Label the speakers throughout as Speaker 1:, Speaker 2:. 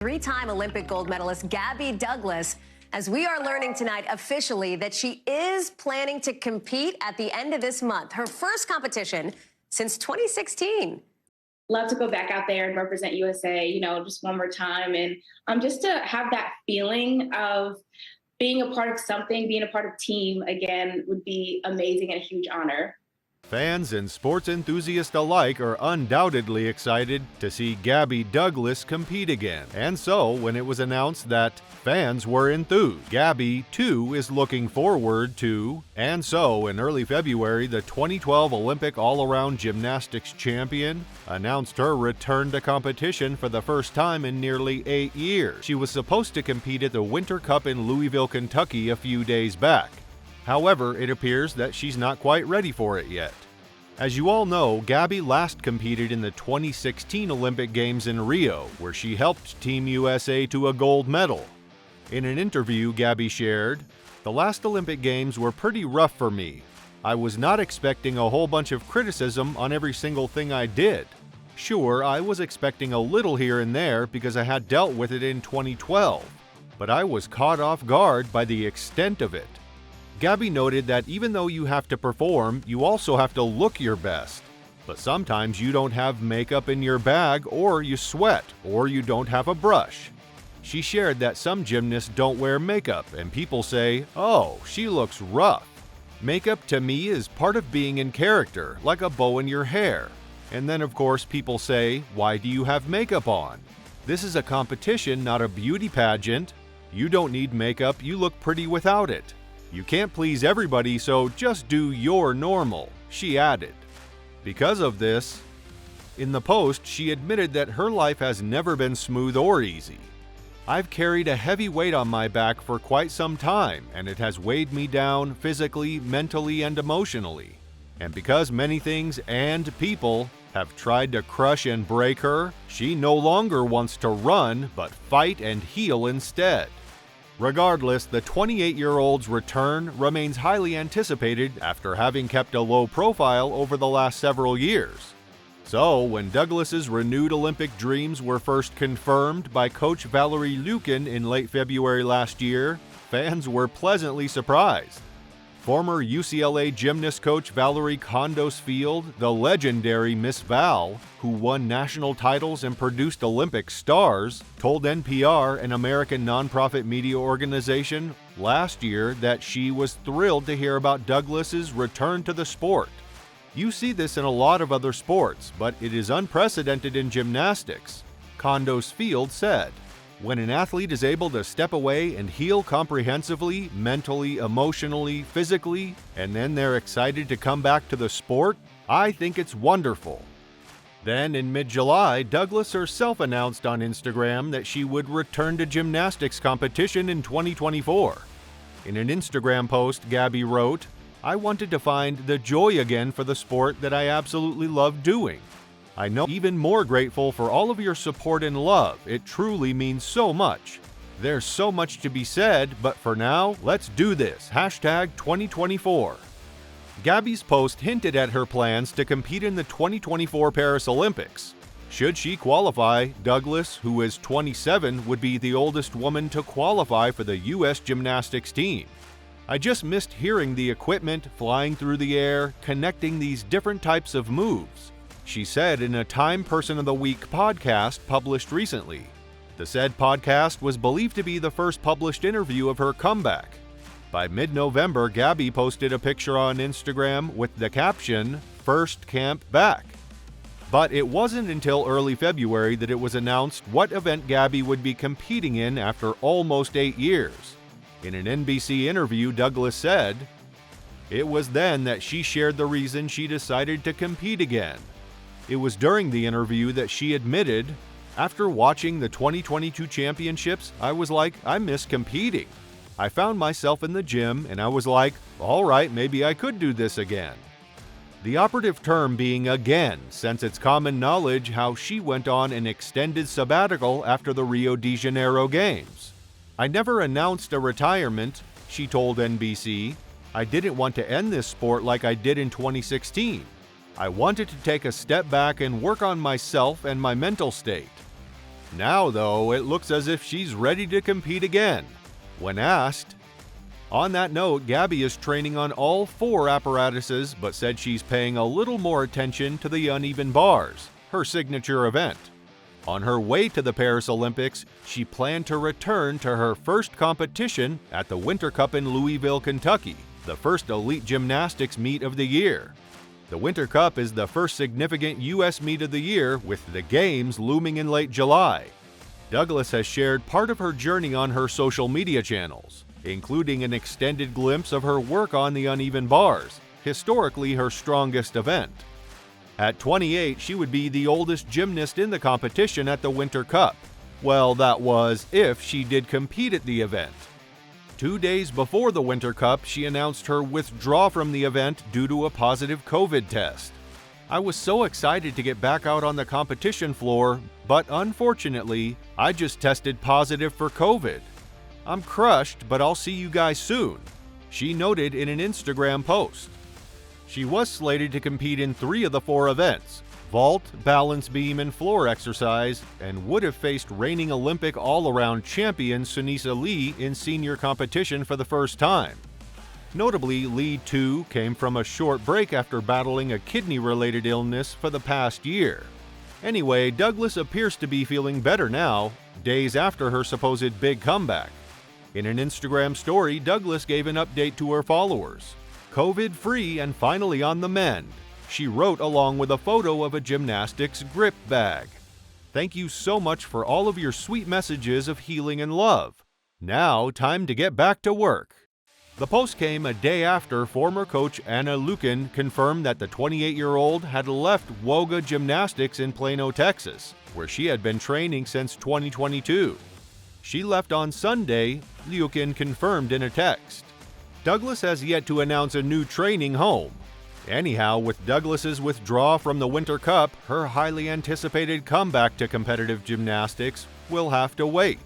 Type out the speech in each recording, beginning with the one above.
Speaker 1: Three-time Olympic gold medalist Gabby Douglas, as we are learning tonight officially that she is planning to compete at the end of this month, her first competition since 2016.
Speaker 2: Love to go back out there and represent USA, just one more time. And just to have that feeling of being a part of something, being a part of team again would be amazing and a huge honor.
Speaker 3: Fans and sports enthusiasts alike are undoubtedly excited to see Gabby Douglas compete again. And so, when it was announced that fans were enthused, Gabby, too, is looking forward to. And so, in early February, the 2012 Olympic all-around gymnastics champion announced her return to competition for the first time in nearly 8 years. She was supposed to compete at the Winter Cup in Louisville, Kentucky a few days back. However, it appears that she's not quite ready for it yet. As you all know, Gabby last competed in the 2016 Olympic Games in Rio, where she helped Team USA to a gold medal. In an interview, Gabby shared, "The last Olympic Games were pretty rough for me. I was not expecting a whole bunch of criticism on every single thing I did. Sure, I was expecting a little here and there because I had dealt with it in 2012, but I was caught off guard by the extent of it." Gabby noted that even though you have to perform, you also have to look your best. But sometimes you don't have makeup in your bag, or you sweat, or you don't have a brush. She shared that some gymnasts don't wear makeup, and people say, "Oh, she looks rough." Makeup to me is part of being in character, like a bow in your hair. And then of course people say, "Why do you have makeup on?" This is a competition, not a beauty pageant. You don't need makeup, you look pretty without it. You can't please everybody, so just do your normal, she added. Because of this, in the post, she admitted that her life has never been smooth or easy. "I've carried a heavy weight on my back for quite some time, and it has weighed me down physically, mentally, and emotionally. And because many things and people have tried to crush and break her, she no longer wants to run, but fight and heal instead." Regardless, the 28-year-old's return remains highly anticipated after having kept a low profile over the last several years. So, when Douglas's renewed Olympic dreams were first confirmed by coach Valerie Lukin in late February last year, fans were pleasantly surprised. Former UCLA gymnast coach Valerie Field, the legendary Miss Val, who won national titles and produced Olympic stars, told NPR, an American nonprofit media organization, last year that she was thrilled to hear about Douglas's return to the sport. "You see this in a lot of other sports, but it is unprecedented in gymnastics," Field said. "When an athlete is able to step away and heal comprehensively, mentally, emotionally, physically, and then they're excited to come back to the sport, I think it's wonderful." Then in mid-July, Douglas herself announced on Instagram that she would return to gymnastics competition in 2024. In an Instagram post, Gabby wrote, "I wanted to find the joy again for the sport that I absolutely love doing. I know even more grateful for all of your support and love. It truly means so much. There's so much to be said, but for now, let's do this. #2024. Gabby's post hinted at her plans to compete in the 2024 Paris Olympics. Should she qualify, Douglas, who is 27, would be the oldest woman to qualify for the U.S. gymnastics team. "I just missed hearing the equipment, flying through the air, connecting these different types of moves," she said in a Time Person of the Week podcast published recently. The said podcast was believed to be the first published interview of her comeback. By mid-November, Gabby posted a picture on Instagram with the caption, "First Camp Back." But it wasn't until early February that it was announced what event Gabby would be competing in after almost 8 years. In an NBC interview, Douglas said, "It was then that she shared the reason she decided to compete again. It was during the interview that she admitted, 'After watching the 2022 championships, I was like, I miss competing. I found myself in the gym and I was like, all right, maybe I could do this again.'" The operative term being again, since it's common knowledge how she went on an extended sabbatical after the Rio de Janeiro Games. "I never announced a retirement," she told NBC. "I didn't want to end this sport like I did in 2016. I wanted to take a step back and work on myself and my mental state." Now, though, it looks as if she's ready to compete again. When asked, on that note, Gabby is training on all 4 apparatuses, but said she's paying a little more attention to the uneven bars, her signature event. On her way to the Paris Olympics, she planned to return to her first competition at the Winter Cup in Louisville, Kentucky, the first elite gymnastics meet of the year. The Winter Cup is the first significant U.S. meet of the year, with the Games looming in late July. Douglas has shared part of her journey on her social media channels, including an extended glimpse of her work on the uneven bars, historically her strongest event. At 28, she would be the oldest gymnast in the competition at the Winter Cup. Well, that was if she did compete at the event. 2 days before the Winter Cup, she announced her withdrawal from the event due to a positive COVID test. I was so excited to get back out on the competition floor, but unfortunately, I just tested positive for COVID. I'm crushed, but I'll see you guys soon, she noted in an Instagram post. She was slated to compete in 3 of the 4 events: vault, balance beam, and floor exercise, and would have faced reigning Olympic all-around champion Sunisa Lee in senior competition for the first time. Notably, Lee too came from a short break after battling a kidney-related illness for the past year. Anyway, Douglas appears to be feeling better now, days after her supposed big comeback. In an Instagram story, Douglas gave an update to her followers. COVID-free and finally on the mend, she wrote along with a photo of a gymnastics grip bag. Thank you so much for all of your sweet messages of healing and love. Now, time to get back to work. The post came a day after former coach Anna Lukin confirmed that the 28-year-old had left Woga Gymnastics in Plano, Texas, where she had been training since 2022. She left on Sunday, Lukin confirmed in a text. Douglas has yet to announce a new training home. Anyhow, with Douglas's withdrawal from the Winter Cup, her highly anticipated comeback to competitive gymnastics will have to wait.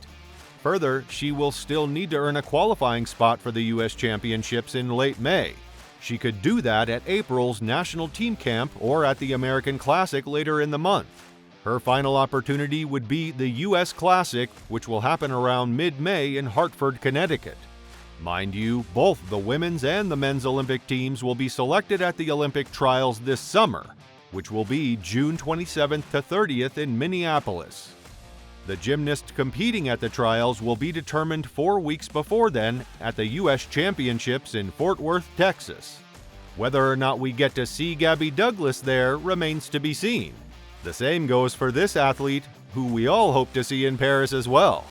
Speaker 3: Further, she will still need to earn a qualifying spot for the U.S. Championships in late May. She could do that at April's National Team Camp or at the American Classic later in the month. Her final opportunity would be the U.S. Classic, which will happen around mid-May in Hartford, Connecticut. Mind you, both the women's and the men's Olympic teams will be selected at the Olympic trials this summer, which will be June 27th to 30th in Minneapolis. The gymnast competing at the trials will be determined 4 weeks before then at the U.S. Championships in Fort Worth, Texas. Whether or not we get to see Gabby Douglas there remains to be seen. The same goes for this athlete, who we all hope to see in Paris as well.